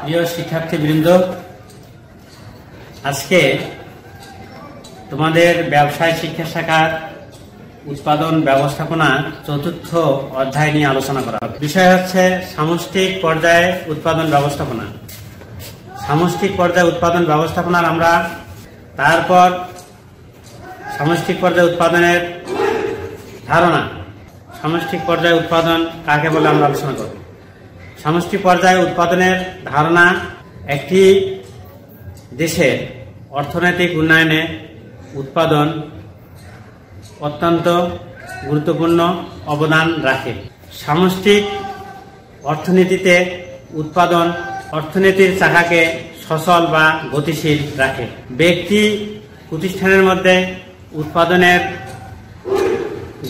প্রিয় শিক্ষার্থীবৃন্দ, আজকে তোমাদের ব্যবসায় শিক্ষা শাখার উৎপাদন ব্যবস্থাপনা চতুর্থ অধ্যায় নিয়ে আলোচনা করা হবে। বিষয় হচ্ছে সামষ্টিক পর্যায়ে উৎপাদন ব্যবস্থাপনা। সামষ্টিক পর্যায়ে উৎপাদন ব্যবস্থাপনার আমরা তারপর সামষ্টিক পর্যায়ে উৎপাদনের ধারণা, সামষ্টিক পর্যায়ে উৎপাদন কাকে বলে আমরা আলোচনা করব। সামষ্টিক পর্যায়ে উৎপাদনের ধারণা একটি দেশের অর্থনৈতিক উন্নয়নে উৎপাদন অত্যন্ত গুরুত্বপূর্ণ অবদান রাখে। সামষ্টিক অর্থনীতিতে উৎপাদন অর্থনীতির চাকাকে সচল বা গতিশীল রাখে। ব্যক্তি প্রতিষ্ঠানের মধ্যে উৎপাদনের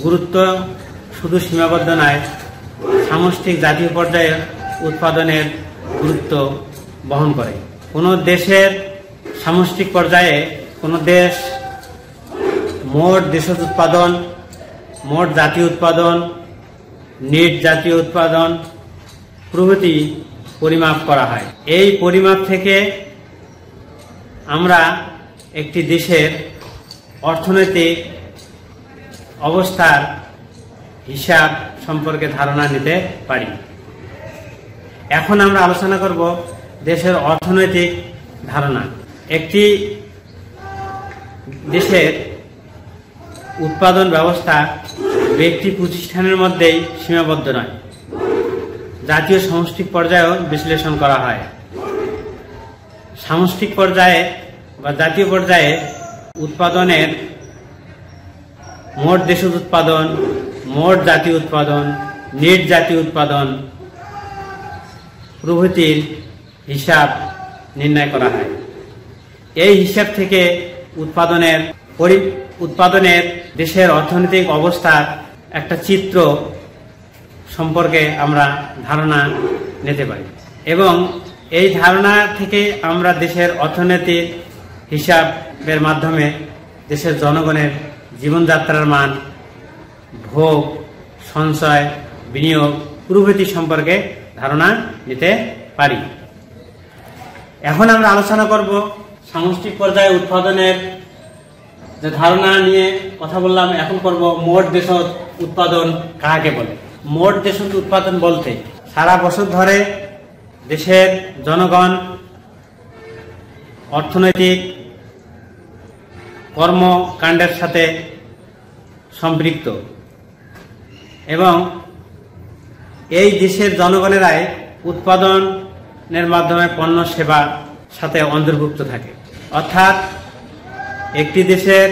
গুরুত্ব শুধু সীমাবদ্ধ নয়, সামষ্টিক জাতীয় পর্যায়ে উৎপাদনের গুরুত্ব বহন করে। কোনো দেশের সামষ্টিক পর্যায়ে কোনো দেশ মোট দেশজ উৎপাদন, মোট জাতীয় উৎপাদন, নিট জাতীয় উৎপাদন প্রভৃতি পরিমাপ করা হয়। এই পরিমাপ থেকে আমরা একটি দেশের অর্থনৈতিক অবস্থার হিসাব সম্পর্কে ধারণা নিতে পারি। এখন আমরা আলোচনা করব দেশের অর্থনৈতিক ধারণা। একটি দেশের উৎপাদন ব্যবস্থা ব্যক্তি প্রতিষ্ঠানের মধ্যেই সীমাবদ্ধ নয়, জাতীয় সামষ্টিক পর্যায়েও বিশ্লেষণ করা হয়। সামষ্টিক পর্যায়ে বা জাতীয় পর্যায়ে উৎপাদনের মোট দেশজ উৎপাদন, মোট জাতীয় উৎপাদন, নিট জাতীয় উৎপাদন প্রভৃতির হিসাব নির্ণয় করা হয়। এই হিসাব থেকে উৎপাদনের দেশের অর্থনৈতিক অবস্থার একটা চিত্র সম্পর্কে আমরা ধারণা নিতে পারি এবং এই ধারণা থেকে আমরা দেশের অর্থনৈতিক হিসাবের মাধ্যমে দেশের জনগণের জীবনযাত্রার মান, ভোগ, সঞ্চয়, বিনিয়োগ প্রভৃতি সম্পর্কে ধারণা নিতে পারি। এখন আমরা আলোচনা করব সামষ্টিক পর্যায়ে উৎপাদনের যে ধারণা নিয়ে কথা বললাম। এখন করব মোট দেশজ উৎপাদন কাকে বলে। মোট দেশজ উৎপাদন বলতে সারা বছর ধরে দেশের জনগণ অর্থনৈতিক কর্মকাণ্ডের সাথে সম্পৃক্ত এবং এই দেশের জনগণেরাই উৎপাদনের মাধ্যমে পণ্য সেবার সাথে অন্তর্ভুক্ত থাকে। অর্থাৎ একটি দেশের